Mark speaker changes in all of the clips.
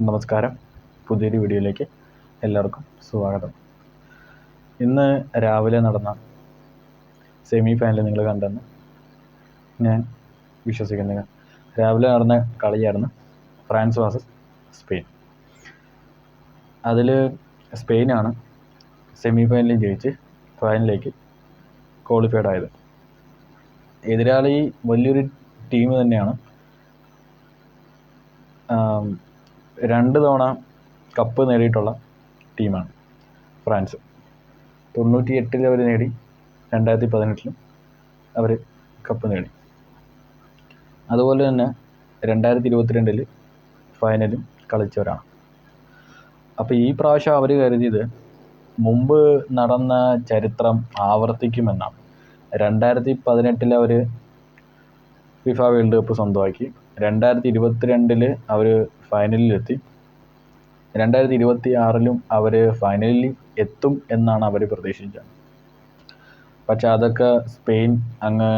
Speaker 1: നമസ്കാരം. പുതിയൊരു വീഡിയോയിലേക്ക് എല്ലാവർക്കും സ്വാഗതം. ഇന്ന് രാവിലെ നടന്ന സെമി ഫൈനൽ നിങ്ങൾ കണ്ടെന്ന് ഞാൻ വിശ്വസിക്കുന്നു. രാവിലെ നടന്ന കളിയായിരുന്നു ഫ്രാൻസ് വേഴ്സസ് സ്പെയിൻ. അതിൽ സ്പെയിനാണ് സെമി ഫൈനലിൽ ജയിച്ച് ഫൈനലിലേക്ക് ക്വാളിഫൈഡ് ആയത്. എതിരാളി വലിയൊരു ടീം തന്നെയാണ്. 2 തവണ കപ്പ് നേടിയിട്ടുള്ള ടീമാണ് ഫ്രാൻസ്. 98 അവർ നേടി, 2018 അവർ കപ്പ് നേടി. അതുപോലെ തന്നെ 2022 ഫൈനലും കളിച്ചവരാണ്. അപ്പോൾ ഈ പ്രാവശ്യം അവർ കരുതിയത് മുമ്പ് നടന്ന ചരിത്രം ആവർത്തിക്കുമെന്നാണ്. 2018 അവർ ഫിഫ വേൾഡ് കപ്പ് സ്വന്തമാക്കി. 2022 അവർ ഫൈനലിലെത്തി. 2026 അവർ ഫൈനലിൽ എത്തും എന്നാണ് അവർ പ്രതീക്ഷിച്ചത്. പക്ഷെ അതൊക്കെ സ്പെയിൻ അങ്ങ്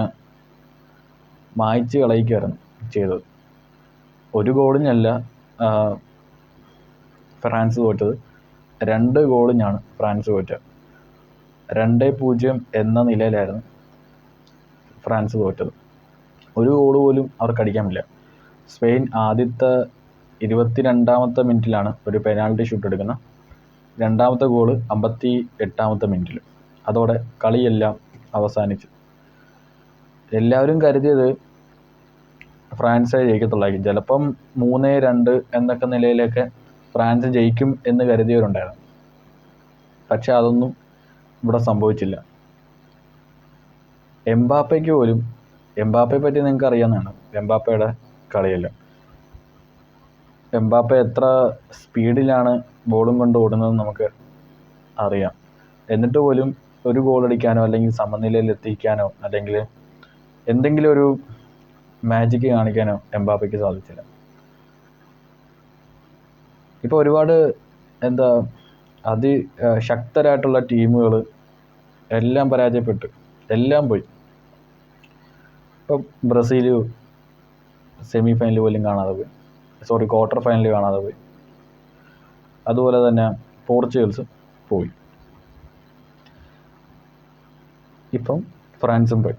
Speaker 1: മായ്ച്ച് കളയുകയായിരുന്നു ചെയ്തത്. 1 ഗോളിനല്ല ഫ്രാൻസ് തോറ്റത്, 2 ഗോളിനാണ് ഫ്രാൻസ് തോറ്റത്. 2-0 എന്ന നിലയിലായിരുന്നു ഫ്രാൻസ് തോറ്റത്. 1 ഗോൾ പോലും അവർക്ക് അടിക്കാൻ പറ്റില്ല. സ്പെയിൻ ആദ്യത്തെ 22ാമത്തെ മിനിറ്റിലാണ് ഒരു പെനാൽറ്റി ഷൂട്ട് എടുക്കുന്നത്. 2ാമത്തെ ഗോൾ 58ാമത്തെ മിനിറ്റിൽ. അതോടെ കളിയെല്ലാം അവസാനിച്ചു. എല്ലാവരും കരുതിയത് ഫ്രാൻസേ ജയിക്കത്തുള്ളായിരിക്കും. ചിലപ്പം 3-2 എന്നൊക്കെ നിലയിലൊക്കെ ഫ്രാൻസ് ജയിക്കും എന്ന് കരുതിയവരുണ്ടായിരുന്നു. പക്ഷെ അതൊന്നും ഇവിടെ സംഭവിച്ചില്ല. എംബാപ്പയ്ക്ക് പോലും, എംബാപ്പയെ പറ്റി നിങ്ങൾക്ക് അറിയാവുന്നതാണ് എംബാപ്പയുടെ കളിയല്ല. എംബാപ്പ എത്ര സ്പീഡിലാണ് ബോളും കൊണ്ട് ഓടുന്നത് നമുക്ക് അറിയാം. എന്നിട്ട് പോലും ഒരു ഗോൾ അടിക്കാനോ അല്ലെങ്കിൽ സമനിലയിൽ എത്തിക്കാനോ അല്ലെങ്കിൽ എന്തെങ്കിലും ഒരു മാജിക്ക് കാണിക്കാനോ എംബാപ്പയ്ക്ക് സാധിച്ചില്ല. ഇപ്പോൾ ഒരുപാട് അതിശക്തരായിട്ടുള്ള ടീമുകൾ എല്ലാം പരാജയപ്പെട്ടു, എല്ലാം പോയി. ഇപ്പോൾ ബ്രസീൽ സെമി ഫൈനൽ പോലും കാണാതെ പോയി, ക്വാർട്ടർ ഫൈനൽ കാണാതെ പോയി. അതുപോലെ തന്നെ പോർച്ചുഗൽസ് പോയി. ഇപ്പം ഫ്രാൻസും പോയി.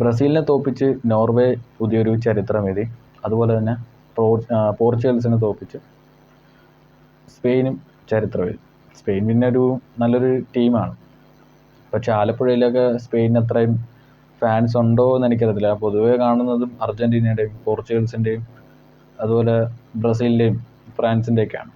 Speaker 1: ബ്രസീലിനെ തോൽപ്പിച്ച് നോർവേ പുതിയൊരു ചരിത്രം എഴുതി. അതുപോലെ തന്നെ പോർച്ചുഗൽസിനെ തോൽപ്പിച്ച് സ്പെയിനും ചരിത്രം എഴുതി. സ്പെയിൻ പിന്നെ നല്ലൊരു ടീമാണ്. പക്ഷെ ആലപ്പുഴയിലൊക്കെ സ്പെയിനിന് അത്രയും ഫാൻസ് ഉണ്ടോ എന്ന് എനിക്കറിയത്തില്ല. പൊതുവെ കാണുന്നതും അർജൻറ്റീനയുടെയും പോർച്ചുഗൽസിൻ്റെയും അതുപോലെ ബ്രസീലിൻ്റെയും ഫ്രാൻസിൻ്റെയൊക്കെയാണ്.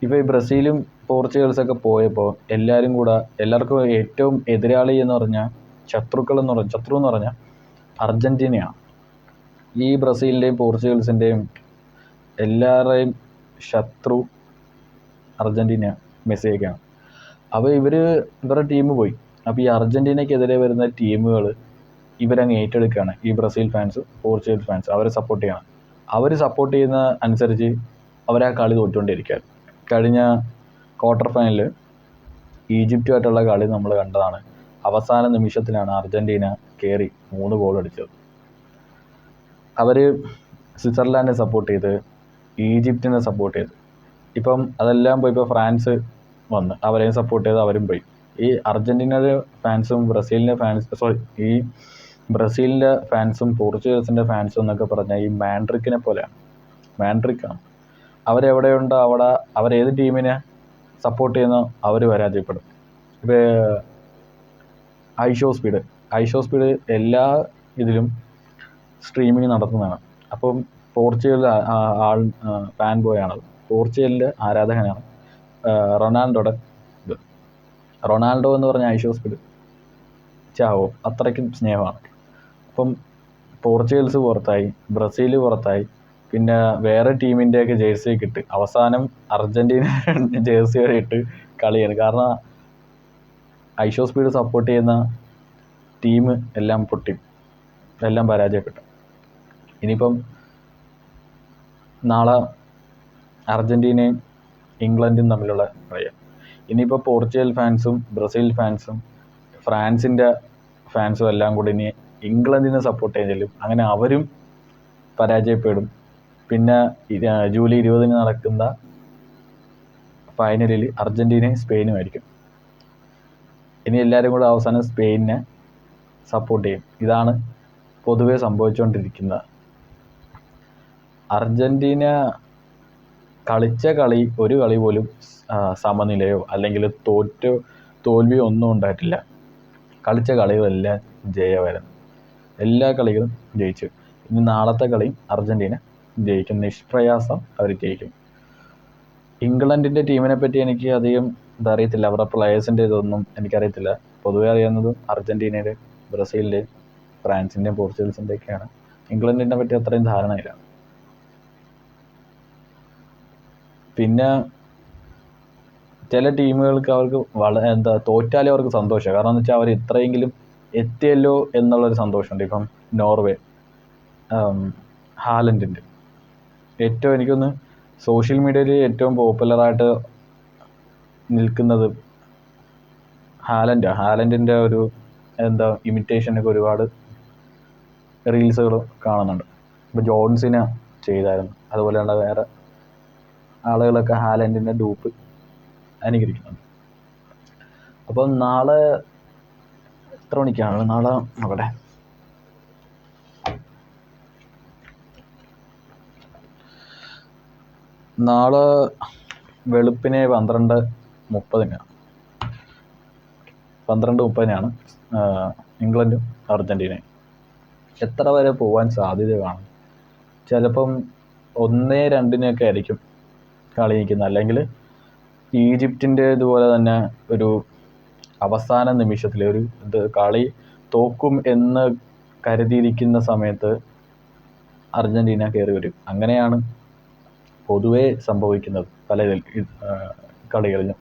Speaker 1: ഇപ്പോൾ ഈ ബ്രസീലും പോർച്ചുഗൽസൊക്കെ പോയപ്പോൾ എല്ലാവർക്കും ഏറ്റവും എതിരാളി എന്ന് പറഞ്ഞാൽ ശത്രു എന്ന് പറഞ്ഞാൽ അർജൻറ്റീനയാണ്. ഈ ബ്രസീലിൻ്റെയും പോർച്ചുഗൽസിൻ്റെയും എല്ലാവരുടെയും ശത്രു അർജൻറ്റീന, മെസ്സിയൊക്കെയാണ്. അപ്പോൾ ഇവരുടെ ടീം പോയി. അപ്പോൾ ഈ അർജൻറ്റീനയ്ക്കെതിരെ വരുന്ന ടീമുകൾ ഇവരങ്ങ് ഏറ്റെടുക്കുകയാണ്. ഈ ബ്രസീൽ ഫാൻസ്, പോർച്ചുഗൽ ഫാൻസ് അവരെ സപ്പോർട്ട് ചെയ്യണം. അവർ സപ്പോർട്ട് ചെയ്യുന്ന അനുസരിച്ച് അവരാ കളി തോറ്റുകൊണ്ടിരിക്കുകയാണ്. കഴിഞ്ഞ ക്വാർട്ടർ ഫൈനലിൽ ഈജിപ്റ്റുമായിട്ടുള്ള കളി നമ്മൾ കണ്ടതാണ്. അവസാന നിമിഷത്തിലാണ് അർജൻറ്റീന കയറി 3 ഗോൾ അടിച്ചത്. അവർ സ്വിറ്റ്സർലാൻഡിനെ സപ്പോർട്ട് ചെയ്ത്, ഈജിപ്റ്റിനെ സപ്പോർട്ട് ചെയ്ത്. ഇപ്പം അതെല്ലാം പോയി. ഇപ്പോൾ ഫ്രാൻസ് വന്ന് അവരെയും സപ്പോർട്ട് ചെയ്ത് അവരും പോയി. ഈ അർജൻറ്റീനയുടെ ഫാൻസും ഈ ബ്രസീലിൻ്റെ ഫാൻസും പോർച്ചുഗൽസിൻ്റെ ഫാൻസും എന്നൊക്കെ പറഞ്ഞാൽ ഈ മാൻഡ്രിക്കിനെ പോലെയാണ്. മാൻഡ്രിക്കാണ്. അവരെവിടെയുണ്ടോ അവിടെ അവരേത് ടീമിനെ സപ്പോർട്ട് ചെയ്യുന്നോ അവർ പരാജയപ്പെടും. ഇപ്പോൾ ഐഷോ സ്പീഡ് എല്ലാ ഇതിലും സ്ട്രീമിങ് നടത്തുന്നതാണ്. അപ്പം പോർച്ചുഗൽ ഫാൻ ബോയാണ്, പോർച്ചുഗലിൻ്റെ ആരാധകനാണ് റൊണാൾഡോ എന്ന് പറഞ്ഞ ഐഷോ സ്പീഡ് ചാവോ അത്രയ്ക്കും സ്നേഹമാണ്. അപ്പം പോർച്ചുഗൽസ് പുറത്തായി, ബ്രസീൽ പുറത്തായി, പിന്നെ വേറെ ടീമിൻ്റെയൊക്കെ ജേഴ്സിയൊക്കെ ഇട്ട് അവസാനം അർജൻറ്റീന ജേഴ്സി വരെ ഇട്ട് കളിയാണ്. കാരണം ഐഷോ സ്പീഡ് സപ്പോർട്ട് ചെയ്യുന്ന ടീം എല്ലാം പൊട്ടി, എല്ലാം പരാജയപ്പെട്ടു. ഇനിയിപ്പം നാളെ അർജൻറ്റീനയും ഇംഗ്ലണ്ടും തമ്മിലുള്ള കളിയാണ്. ഇനിയിപ്പോൾ പോർച്ചുഗൽ ഫാൻസും ബ്രസീൽ ഫാൻസും ഫ്രാൻസിൻ്റെ ഫാൻസും എല്ലാം കൂടി ഇനി ഇംഗ്ലണ്ടിനെ സപ്പോർട്ട് ചെയ്യാൻ ചെല്ലും. അങ്ങനെ അവരും പരാജയപ്പെടും. പിന്നെ ജൂലൈ 20 നടക്കുന്ന ഫൈനലിൽ അർജൻറ്റീനയും സ്പെയിനും ആയിരിക്കും. ഇനി എല്ലാവരും കൂടെ അവസാനം സ്പെയിനിനെ സപ്പോർട്ട് ചെയ്യും. ഇതാണ് പൊതുവെ സംഭവിച്ചുകൊണ്ടിരിക്കുന്നത്. അർജൻറ്റീന കളിച്ച ഒരു കളി പോലും സമനിലയോ അല്ലെങ്കിൽ തോൽവിയോ ഒന്നും ഉണ്ടായിട്ടില്ല. കളിച്ച കളികളെല്ലാം ജയമായിരുന്നു. എല്ലാ കളികളും ജയിച്ചു. ഇനി നാളത്തെ കളി അർജൻറ്റീന ജയിക്കും, നിഷ്പ്രയാസം അവർ ജയിക്കും. ഇംഗ്ലണ്ടിൻ്റെ ടീമിനെ പറ്റി എനിക്ക് അധികം ഇതറിയത്തില്ല, അവരുടെ പ്ലെയേഴ്സിൻ്റെ ഇതൊന്നും എനിക്കറിയത്തില്ല. പൊതുവെ അറിയാവുന്നത് അർജൻറ്റീനയുടെ, ബ്രസീലിൻ്റെ, ഫ്രാൻസിൻ്റെയും പോർച്ചുഗൽസിൻ്റെ ഒക്കെയാണ്. ഇംഗ്ലണ്ടിനെ പറ്റി അത്രയും ധാരണയില്ല. പിന്നെ ചില ടീമുകൾക്ക് അവർക്ക് തോറ്റാലേ അവർക്ക് സന്തോഷമാണ്. കാരണം എന്ന് വെച്ചാൽ അവർ ഇത്രയെങ്കിലും എത്തിയല്ലോ എന്നുള്ളൊരു സന്തോഷമുണ്ട്. ഇപ്പം നോർവേ, ഹാലൻഡിൻ്റെ ഏറ്റവും എനിക്കൊന്ന് സോഷ്യൽ മീഡിയയിൽ ഏറ്റവും പോപ്പുലറായിട്ട് നിൽക്കുന്നത് ഹാലൻഡിൻ്റെ ഒരു ഇമിറ്റേഷനൊക്കെ ഒരുപാട് റീൽസുകൾ കാണുന്നുണ്ട്. ഇപ്പോൾ ജോൺസിനെ ചെയ്തായിരുന്നു, അതുപോലെയുള്ള വേറെ ആളുകളൊക്കെ ഹാലൻഡിൻ്റെ ഡൂപ്പ് അനുകരിക്കുന്നുണ്ട്. അപ്പം നാളെ എത്ര മണിക്കാണ്? നാളെ നോക്കട്ടെ, നാളെ വെളുപ്പിനെ 12:30 ഇംഗ്ലണ്ടും അർജൻറ്റീനയും. എത്ര വരെ പോകാൻ സാധ്യത കാണും? ചിലപ്പം 1-2 ആയിരിക്കും കളി നിൽക്കുന്നത്. അല്ലെങ്കിൽ ഈജിപ്തിൻ്റെ ഇതുപോലെ തന്നെ ഒരു അവസാന നിമിഷത്തിൽ കളി തോക്കും എന്ന് കരുതിയിരിക്കുന്ന സമയത്ത് അർജൻറ്റീന കയറി വരും. അങ്ങനെയാണ് പൊതുവേ സംഭവിക്കുന്നത് പല കളികളിലും.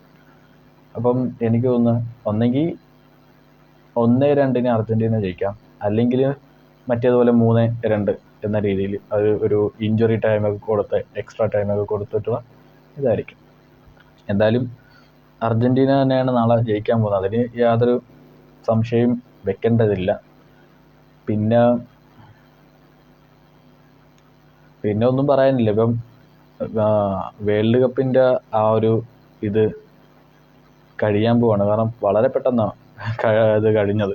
Speaker 1: അപ്പം എനിക്ക് തോന്നുന്നു ഒന്നെങ്കിൽ 1-2 അർജൻറ്റീന ജയിക്കാം, അല്ലെങ്കിൽ മറ്റേതുപോലെ 3-2 എന്ന രീതിയിൽ അത് ഒരു ഇഞ്ചുറി ടൈമൊക്കെ എക്സ്ട്രാ ടൈമൊക്കെ കൊടുത്തിട്ടുള്ള ഇതായിരിക്കും. എന്തായാലും അർജൻറ്റീന തന്നെയാണ് നാളെ ജയിക്കാൻ പോകുന്നത്, അതിന് യാതൊരു സംശയം വെക്കേണ്ടതില്ല. പിന്നെ ഒന്നും പറയാനില്ല. ഇപ്പം വേൾഡ് കപ്പിൻ്റെ ആ ഒരു ഇത് കഴിയാൻ പോവാണ്. കാരണം വളരെ പെട്ടെന്നാണ് ഇത് കഴിഞ്ഞത്.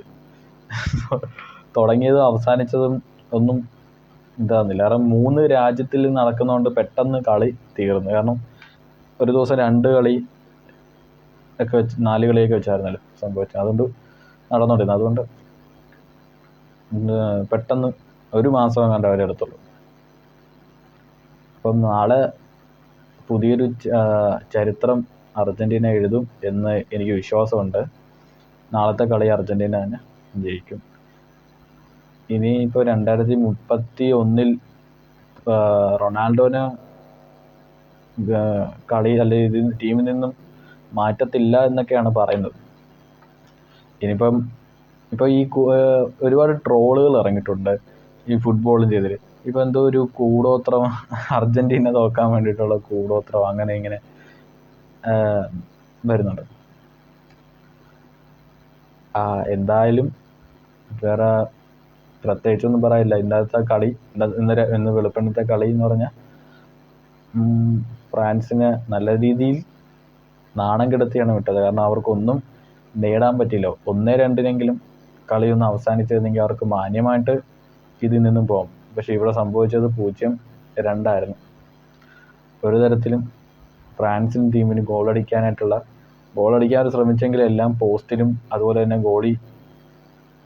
Speaker 1: തുടങ്ങിയതും അവസാനിച്ചതും ഒന്നും ഇതാകുന്നില്ല. കാരണം 3 രാജ്യത്തിൽ നടക്കുന്നതുകൊണ്ട് പെട്ടെന്ന് കളി തീർന്നു. കാരണം ഒരു ദിവസം 2 കളി ഒക്കെ വെച്ച് 4 കളിയൊക്കെ വെച്ചായിരുന്നല്ലോ സംഭവിച്ചത്. അതുകൊണ്ട് നടന്നുകൊണ്ടിരുന്നത്. അതുകൊണ്ട് പെട്ടെന്ന് ഒരു മാസം എങ്ങാണ്ട് അവരെടുത്തുള്ളൂ. അപ്പം നാളെ പുതിയൊരു ചരിത്രം അർജൻറ്റീന എഴുതും എന്ന് എനിക്ക് വിശ്വാസമുണ്ട്. നാളത്തെ കളി അർജൻറ്റീന തന്നെ ജയിക്കും. ഇനിയിപ്പോൾ 2031 റൊണാൾഡോനെ കളി അല്ലെങ്കിൽ ടീമിൽ നിന്നും മാറ്റത്തില്ല എന്നൊക്കെയാണ് പറയുന്നത്. ഇപ്പോൾ ഈ ഒരുപാട് ട്രോളുകൾ ഇറങ്ങിയിട്ടുണ്ട് ഈ ഫുട്ബോളും ചെയ്തിട്ട്. ഇപ്പോൾ എന്തോ ഒരു കൂടോത്രം, അർജൻറ്റീന തോക്കാൻ വേണ്ടിയിട്ടുള്ള കൂടോത്രം അങ്ങനെ ഇങ്ങനെ വരുന്നുണ്ട്. എന്തായാലും വേറെ പ്രത്യേകിച്ചൊന്നും പറയില്ല. ഇന്നത്തെ കളി, ഇന്ന് വെളുപ്പിനത്തെ കളി എന്ന് പറഞ്ഞാൽ ഫ്രാൻസിനെ നല്ല രീതിയിൽ നാണം കെടുത്തിയാണ് വിട്ടത്. കാരണം അവർക്കൊന്നും നേടാൻ പറ്റില്ല. 1-2 കളിയൊന്ന് അവസാനിച്ചിരുന്നെങ്കിൽ അവർക്ക് മാന്യമായിട്ട് ഇതിൽ നിന്നും പോകും. പക്ഷേ ഇവിടെ സംഭവിച്ചത് 0-2 ഒരു തരത്തിലും ഫ്രാൻസിൻ ടീമിന് ഗോളടിക്കാൻ ശ്രമിച്ചെങ്കിലും എല്ലാം പോസ്റ്റിലും അതുപോലെ തന്നെ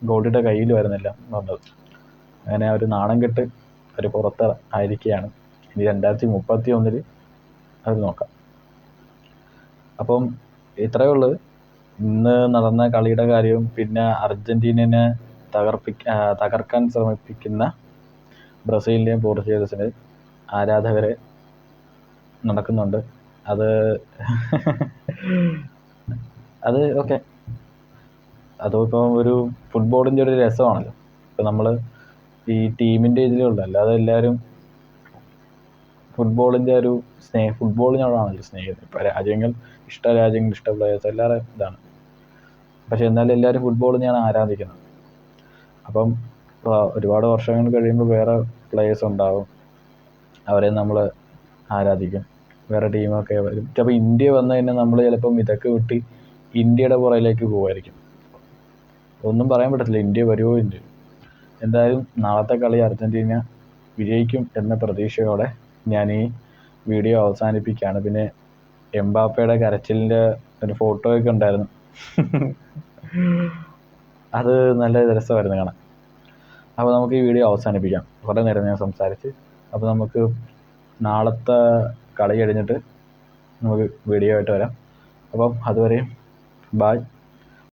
Speaker 1: ഗോളിയുടെ കയ്യിലുമായിരുന്നില്ല വന്നത്. അങ്ങനെ അവർ നാണം കെട്ട് അവർ പുറത്ത് ആയിരിക്കുകയാണ്. ഇനി 2031 അവർ നോക്കാം. അപ്പം ഇത്രയേ ഉള്ളൂ ഇന്ന് നടന്ന കളിയുടെ കാര്യവും. പിന്നെ അർജൻറ്റീനയെ തകർക്കാൻ ശ്രമിപ്പിക്കുന്ന ബ്രസീലിൻ്റെയും പോർച്ചുഗൽസിൻ്റെ ആരാധകരെ നടക്കുന്നുണ്ട്. അത് ഓക്കെ, അതിപ്പം ഒരു ഫുട്ബോളിൻ്റെ ഒരു രസമാണല്ലോ. ഇപ്പം നമ്മൾ ഈ ടീമിൻ്റെ ഇതിലുള്ള, അല്ലാതെ എല്ലാവരും ഫുട്ബോളിൻ്റെ ഒരു ഫുട്ബോളിനോടാണല്ലോ സ്നേഹം. ഇപ്പോൾ രാജ്യങ്ങൾ ഇഷ്ട പ്ലേയേഴ്സ് എല്ലാവരും ഇതാണ്. പക്ഷെ എന്നാലും എല്ലാവരും ഫുട്ബോൾ തന്നെയാണ് ആരാധിക്കുന്നത്. അപ്പം ഇപ്പോൾ ഒരുപാട് വർഷങ്ങൾ കഴിയുമ്പോൾ വേറെ പ്ലേയേഴ്സ് ഉണ്ടാവും, അവരെ നമ്മൾ ആരാധിക്കും, വേറെ ടീമൊക്കെ വരും. ചിലപ്പോൾ ഇന്ത്യ വന്നു കഴിഞ്ഞാൽ നമ്മൾ ചിലപ്പം ഇതൊക്കെ വിട്ട് ഇന്ത്യയുടെ പുറകിലേക്ക് പോകുമായിരിക്കും. ഒന്നും പറയാൻ പറ്റത്തില്ല, ഇന്ത്യ വരുമോ ഇല്ല. എന്തായാലും നാളത്തെ കളി അർജൻറ്റീന വിജയിക്കും എന്ന പ്രതീക്ഷയോടെ ഞാൻ ഈ വീഡിയോ അവസാനിപ്പിക്കുകയാണ്. പിന്നെ എംബാപ്പയുടെ കരച്ചിലിൻ്റെ ഒരു ഫോട്ടോയൊക്കെ ഉണ്ടായിരുന്നു, അത് നല്ല രസമായിരുന്നു കാണാൻ. അപ്പോൾ നമുക്ക് ഈ വീഡിയോ അവസാനിപ്പിക്കാം, കുറേ നേരം ഞാൻ സംസാരിച്ച്. അപ്പോൾ നമുക്ക് നാളത്തെ കളി കഴിഞ്ഞിട്ട് നമുക്ക് വീഡിയോ ആയിട്ട് വരാം. അപ്പം അതുവരെയും ബായ്.